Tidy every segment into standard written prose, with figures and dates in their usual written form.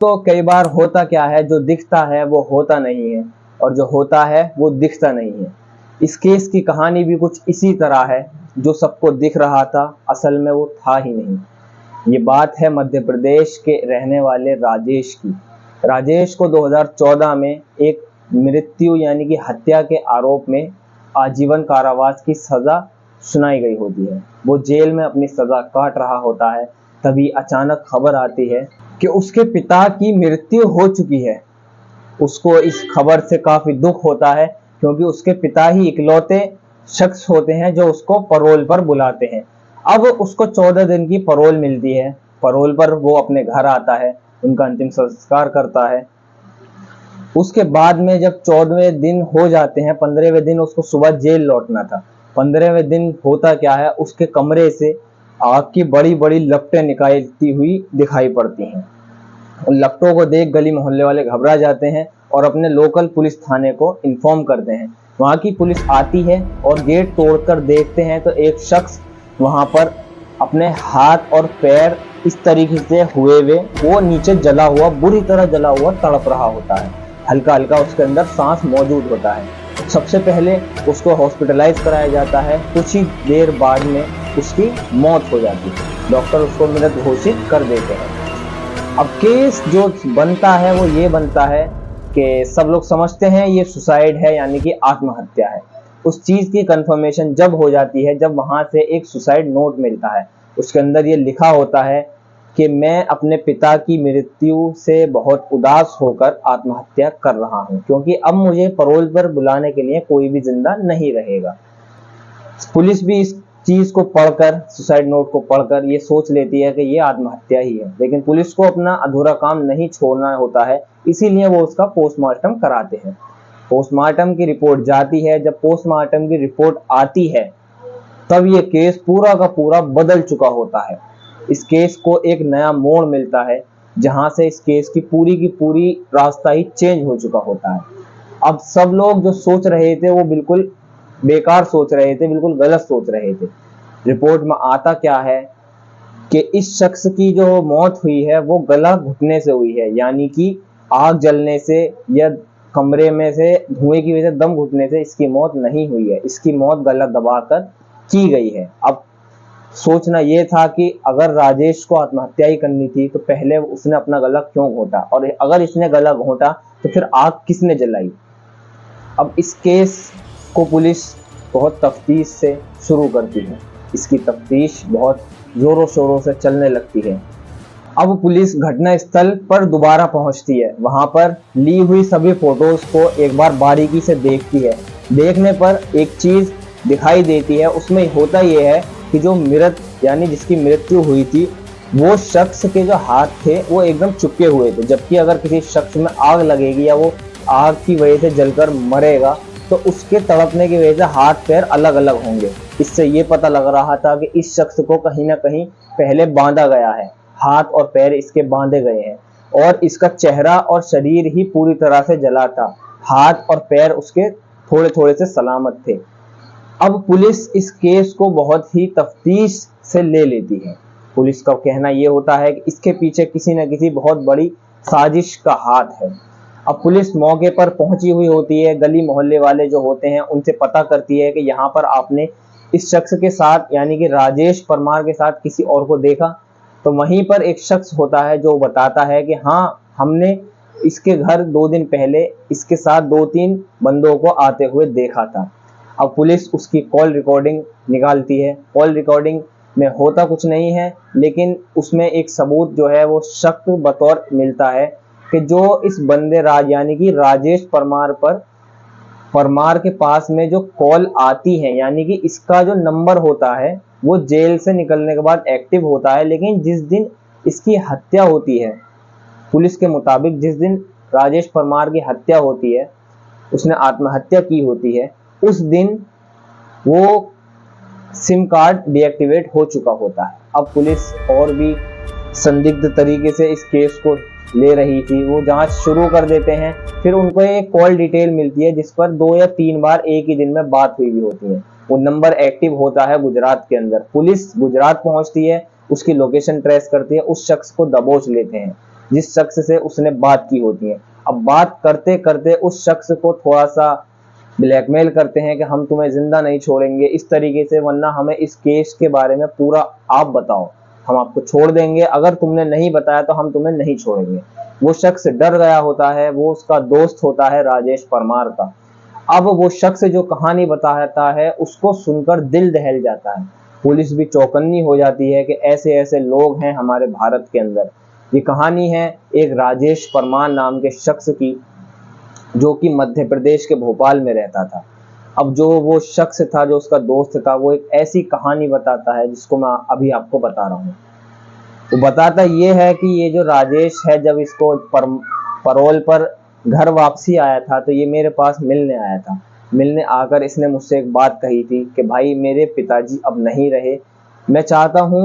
तो कई बार होता क्या है, जो दिखता है वो होता नहीं है और जो होता है वो दिखता नहीं है। इस केस की कहानी भी कुछ इसी तरह है। जो सबको दिख रहा था असल में वो था ही नहीं। ये बात है मध्य प्रदेश के रहने वाले राजेश की। राजेश को 2014 में एक मृत्यु यानी कि हत्या के आरोप में आजीवन कारावास की सजा सुनाई गई होती है। वो जेल में अपनी सजा काट रहा होता है, तभी अचानक खबर आती है कि उसके पिता की मृत्यु हो चुकी है। उसको इस खबर से काफी दुख होता है, क्योंकि उसके पिता ही इकलौते शख्स होते हैं जो उसको पैरोल पर बुलाते हैं। अब उसको 14 दिन की पैरोल मिलती है। पैरोल पर वो अपने घर आता है, उनका अंतिम संस्कार करता है। उसके बाद में जब 14वें दिन हो जाते हैं, 15वें दिन उसको सुबह जेल लौटना था। 15वें दिन होता क्या है, उसके कमरे से आग की बड़ी बड़ी लपटें निकलती हुई दिखाई पड़ती हैं। उन लपटों को देख गली मोहल्ले वाले घबरा जाते हैं और अपने लोकल पुलिस थाने को इन्फॉर्म करते हैं। वहां की पुलिस आती है और गेट तोड़कर देखते हैं तो एक शख्स वहां पर अपने हाथ और पैर इस तरीके से हुए हुए वो नीचे जला हुआ, बुरी तरह जला हुआ तड़प रहा होता है। हल्का हल्का उसके अंदर सांस मौजूद होता है। सबसे पहले उसको हॉस्पिटलाइज कराया जाता है। कुछ ही देर बाद में उसकी मौत हो जाती है। डॉक्टर उसको मृत घोषित कर देते हैं। अब केस जो बनता है वो ये बनता है कि सब लोग समझते हैं ये सुसाइड है, यानी कि आत्महत्या है। उस चीज की कंफर्मेशन जब हो जाती है, जब वहां से एक सुसाइड नोट मिलता है। उसके अंदर ये लिखा होता है कि मैं अपने पिता की मृत्यु से बहुत उदास होकर आत्महत्या कर रहा हूं, क्योंकि अब मुझे पैरोल पर बुलाने के लिए कोई भी जिंदा नहीं रहेगा। पुलिस भी इस चीज को पढ़कर, सुसाइड नोट को पढ़कर ये सोच लेती है कि ये आत्महत्या ही है, लेकिन पुलिस को अपना अधूरा काम नहीं छोड़ना होता है, इसीलिए वो उसका पोस्टमार्टम कराते हैं। पोस्टमार्टम की रिपोर्ट जाती है। जब पोस्टमार्टम की रिपोर्ट आती है तब ये केस पूरा का पूरा बदल चुका होता है। इस केस को एक नया मोड़ मिलता है, जहां से इस केस की पूरी रास्ता ही चेंज हो चुका होता है। अब सब लोग जो सोच रहे थे वो बिल्कुल बेकार सोच रहे थे, बिल्कुल गलत सोच रहे थे। रिपोर्ट में आता क्या है कि इस शख्स की जो मौत हुई है वो गला घुटने से हुई है, यानी कि आग जलने से या कमरे में से धुएं की वजह से दम घुटने से इसकी मौत नहीं हुई है। इसकी मौत गला दबाकर की गई है। अब सोचना ये था कि अगर राजेश को आत्महत्या ही करनी थी तो पहले उसने अपना गला क्यों घोंटा, और अगर इसने गला घोंटा तो फिर आग किसने जलाई। अब इस केस को पुलिस बहुत तफ्तीश से शुरू करती है। इसकी तफ्तीश बहुत जोरों शोरों से चलने लगती है। अब पुलिस घटना स्थल पर दोबारा पहुंचती है। वहां पर ली हुई सभी फोटोज को एक बार बारीकी से देखती है। देखने पर एक चीज दिखाई देती है। उसमें होता यह है कि जो मृत यानी जिसकी मृत्यु हुई थी, वो शख्स के जो हाथ थे वो एकदम चुपके हुए थे। जबकि अगर किसी शख्स में आग लगेगी या वो आग की वजह से जलकर मरेगा तो उसके तड़पने की वजह से हाथ पैर अलग अलग होंगे। इससे ये पता लग रहा था कि इस शख्स को कहीं ना कहीं पहले बांधा गया है, हाथ और पैर इसके बांधे गए हैं, और इसका चेहरा और शरीर ही पूरी तरह से जला था। हाथ और पैर उसके थोड़े थोड़े से सलामत थे। अब पुलिस इस केस को बहुत ही तफ्तीश से ले लेती है। पुलिस का कहना यह होता है कि इसके पीछे किसी न किसी बहुत बड़ी साजिश का हाथ है। अब पुलिस मौके पर पहुंची हुई होती है। गली मोहल्ले वाले जो होते हैं उनसे पता करती है कि यहाँ पर आपने इस शख्स के साथ यानी कि राजेश परमार के साथ किसी और को देखा। तो वहीं पर एक शख्स होता है जो बताता है कि हाँ, हमने इसके घर 2 दिन पहले इसके साथ 2-3 बंदों को आते हुए देखा था। अब पुलिस उसकी कॉल रिकॉर्डिंग निकालती है। कॉल रिकॉर्डिंग में होता कुछ नहीं है, लेकिन उसमें एक सबूत जो है वो शक बतौर मिलता है कि जो इस बंदे राज यानी कि राजेश परमार के पास में जो कॉल आती है, यानी कि इसका जो नंबर होता है वो जेल से निकलने के बाद एक्टिव होता है। लेकिन जिस दिन इसकी हत्या होती है, पुलिस के मुताबिक जिस दिन राजेश परमार की हत्या होती है, उसने आत्महत्या की होती है, उस दिन वो सिम कार्ड डीएक्टिवेट हो चुका होता है। अब पुलिस और भी संदिग्ध तरीके से इस केस को ले रही थी। वो जांच शुरू कर देते हैं। फिर उनको एक कॉल डिटेल मिलती है जिस पर 2 या 3 बार एक ही दिन में बात हुई भी होती है। वो नंबर एक्टिव होता है गुजरात के अंदर। पुलिस गुजरात पहुंचती है, उसकी लोकेशन ट्रेस करती है, उस शख्स को दबोच लेते हैं। जिस शख्स से उसने बात की होती है। अब बात करते करते उस शख्स को थोड़ा सा ब्लैकमेल करते हैं कि हम तुम्हें जिंदा नहीं छोड़ेंगे इस तरीके से, वरना हमें इस केस के बारे में पूरा आप बताओ, हम आपको छोड़ देंगे, अगर तुमने नहीं बताया तो हम तुम्हें नहीं छोड़ेंगे। वो शख्स डर गया होता है, वो उसका दोस्त होता है राजेश परमार का। अब वो शख्स जो कहानी बताता है उसको सुनकर दिल दहल जाता है। पुलिस भी चौकन्नी हो जाती है कि ऐसे ऐसे लोग हैं हमारे भारत के अंदर। ये कहानी है एक राजेश परमार नाम के शख्स की, जो कि मध्य प्रदेश के भोपाल में रहता था। अब जो वो शख्स था, जो उसका दोस्त था, वो एक ऐसी कहानी बताता है जिसको मैं अभी आपको बता रहा हूँ। वो बताता ये है कि ये जो राजेश है, जब इसको परोल पर घर वापसी आया था तो ये मेरे पास मिलने आया था। मिलने आकर इसने मुझसे एक बात कही थी कि भाई मेरे पिताजी अब नहीं रहे, मैं चाहता हूँ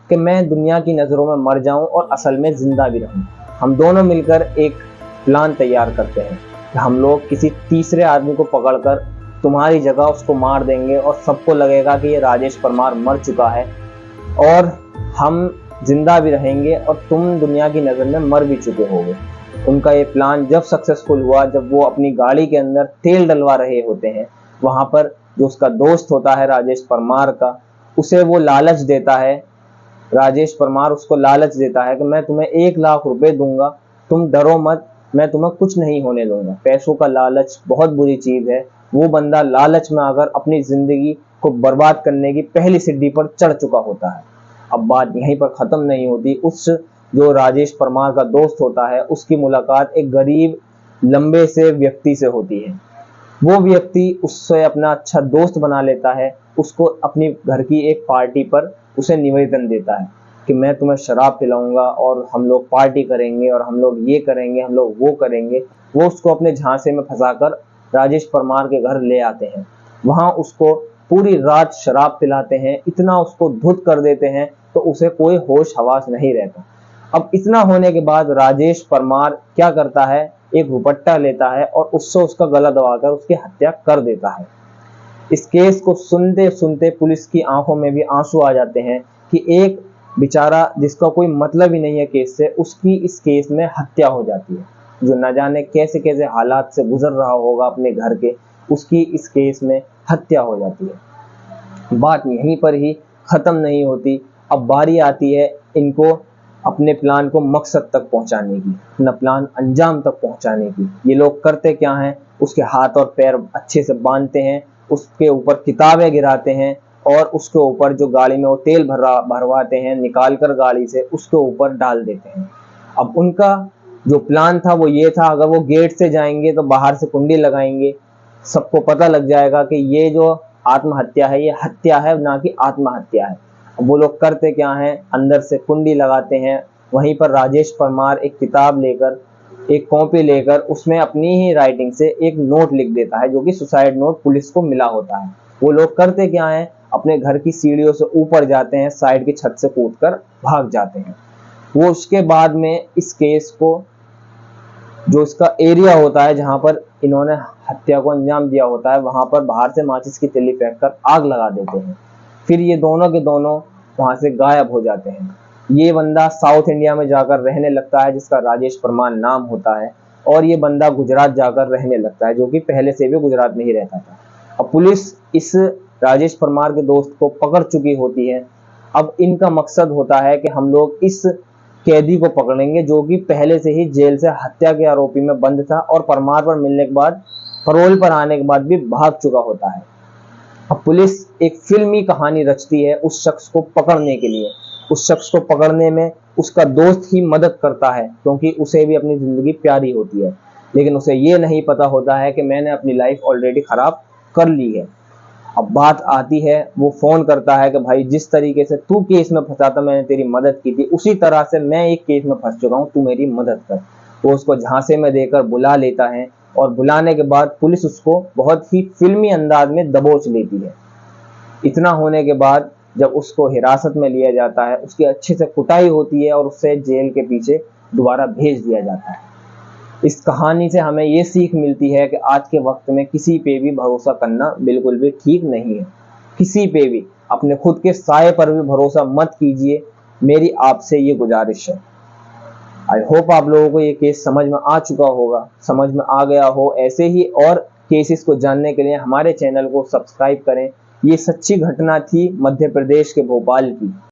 कि मैं दुनिया की नज़रों में मर जाऊं और असल में जिंदा भी रहूं। हम दोनों मिलकर एक प्लान तैयार करते हैं कि हम लोग किसी तीसरे आदमी को पकड़कर तुम्हारी जगह उसको मार देंगे और सबको लगेगा कि ये राजेश परमार मर चुका है और हम जिंदा भी रहेंगे और तुम दुनिया की नज़र में मर भी चुके होगे। उनका ये प्लान जब सक्सेसफुल हुआ, जब वो अपनी गाड़ी के अंदर तेल डलवा रहे होते हैं, वहां पर जो उसका दोस्त होता है राजेश परमार का, उसे वो लालच देता है। राजेश परमार उसको लालच देता है कि मैं तुम्हें 1 लाख रुपए दूंगा, तुम डरो मत, मैं तुम्हें कुछ नहीं होने दूंगा। पैसों का लालच बहुत बुरी चीज है। वो बंदा लालच में आकर अपनी जिंदगी को बर्बाद करने की पहली सीढ़ी पर चढ़ चुका होता है। अब बात यहीं पर खत्म नहीं होती। उस जो राजेश परमार का दोस्त होता है, उसकी मुलाकात एक गरीब लंबे से व्यक्ति से होती है। वो व्यक्ति उससे अपना अच्छा दोस्त बना लेता है, उसको अपनी घर की एक पार्टी पर उसे निवेदन देता है कि मैं तुम्हें शराब पिलाऊंगा और हम लोग पार्टी करेंगे और हम लोग ये करेंगे, हम लोग वो करेंगे। वो उसको अपने झांसे में फंसाकर राजेश परमार के घर ले आते हैं। वहां उसको पूरी रात शराब पिलाते हैं, इतना उसको धुत कर देते हैं तो उसे कोई होश हवास नहीं रहता। अब इतना होने के बाद राजेश परमार क्या करता है, एक दुपट्टा लेता है और उससे उसका गला दबाकर उसकी हत्या कर देता है। इस केस को सुनते सुनते पुलिस की आंखों में भी आंसू आ जाते हैं कि एक बेचारा जिसका कोई मतलब ही नहीं है केस से, उसकी इस केस में हत्या हो जाती है। जो न जाने कैसे कैसे हालात से गुजर रहा होगा अपने घर के, उसकी इस केस में हत्या हो जाती है। बात यहीं पर ही खत्म नहीं होती। अब बारी आती है इनको अपने प्लान को मकसद तक पहुंचाने की, अपना प्लान अंजाम तक पहुंचाने की। ये लोग करते क्या हैं, उसके हाथ और पैर अच्छे से बांधते हैं, उसके ऊपर किताबें गिराते हैं और उसके ऊपर जो गाड़ी में वो तेल भरवाते हैं निकाल कर गाड़ी से, उसके ऊपर डाल देते हैं। अब उनका जो प्लान था वो ये था, अगर वो गेट से जाएंगे तो बाहर से कुंडी लगाएंगे, सबको पता लग जाएगा कि ये जो आत्महत्या है ये हत्या है ना कि आत्महत्या है। वो लोग करते क्या हैं, अंदर से कुंडी लगाते हैं। वहीं पर राजेश परमार एक किताब लेकर, एक कॉपी लेकर उसमें अपनी ही राइटिंग से एक नोट लिख देता है, जो कि सुसाइड नोट पुलिस को मिला होता है। वो लोग करते क्या हैं, अपने घर की सीढ़ियों से ऊपर जाते हैं, साइड की छत से कूदकर भाग जाते हैं। वो उसके बाद में इस केस को, जो इसका एरिया होता है जहां पर इन्होंने हत्या को अंजाम दिया होता है, वहां पर बाहर से माचिस की तिल्ली फेंक कर आग लगा देते हैं। फिर ये दोनों के दोनों वहां से गायब हो जाते हैं। ये बंदा साउथ इंडिया में जाकर रहने लगता है, जिसका राजेश परमार नाम होता है, और ये बंदा गुजरात जाकर रहने लगता है, जो कि पहले से भी गुजरात में ही रहता था। अब पुलिस इस राजेश परमार के दोस्त को पकड़ चुकी होती है। अब इनका मकसद होता है कि हम लोग इस कैदी को पकड़ेंगे जो कि पहले से ही जेल से हत्या के आरोपी में बंद था और परमार पर मिलने के बाद, परोल पर आने के बाद भी भाग चुका होता है। अब पुलिस एक फिल्मी कहानी रचती है उस शख्स को पकड़ने के लिए। उस शख्स को पकड़ने में उसका दोस्त ही मदद करता है, क्योंकि उसे भी अपनी जिंदगी प्यारी होती है, लेकिन उसे ये नहीं पता होता है कि मैंने अपनी लाइफ ऑलरेडी खराब कर ली है। अब बात आती है, वो फोन करता है कि भाई जिस तरीके से तू केस में फंसा था, मैंने तेरी मदद की थी, उसी तरह से मैं एक केस में फंस चुका हूँ, तू मेरी मदद कर। वो उसको झांसे में देकर बुला लेता है और बुलाने के बाद पुलिस उसको बहुत ही फिल्मी अंदाज में दबोच लेती है। इतना होने के बाद जब उसको हिरासत में लिया जाता है, उसकी अच्छे से कुटाई होती है और उससे जेल के पीछे दोबारा भेज दिया जाता है। इस कहानी से हमें ये सीख मिलती है कि आज के वक्त में किसी पे भी भरोसा करना बिल्कुल भी ठीक नहीं है। किसी पे भी, अपने खुद के साये पर भी भरोसा मत कीजिए। मेरी आपसे ये गुजारिश है। आई होप आप लोगों को ये केस समझ में आ चुका होगा, समझ में आ गया हो। ऐसे ही और केसेस को जानने के लिए हमारे चैनल को सब्सक्राइब करें। ये सच्ची घटना थी मध्य प्रदेश के भोपाल की।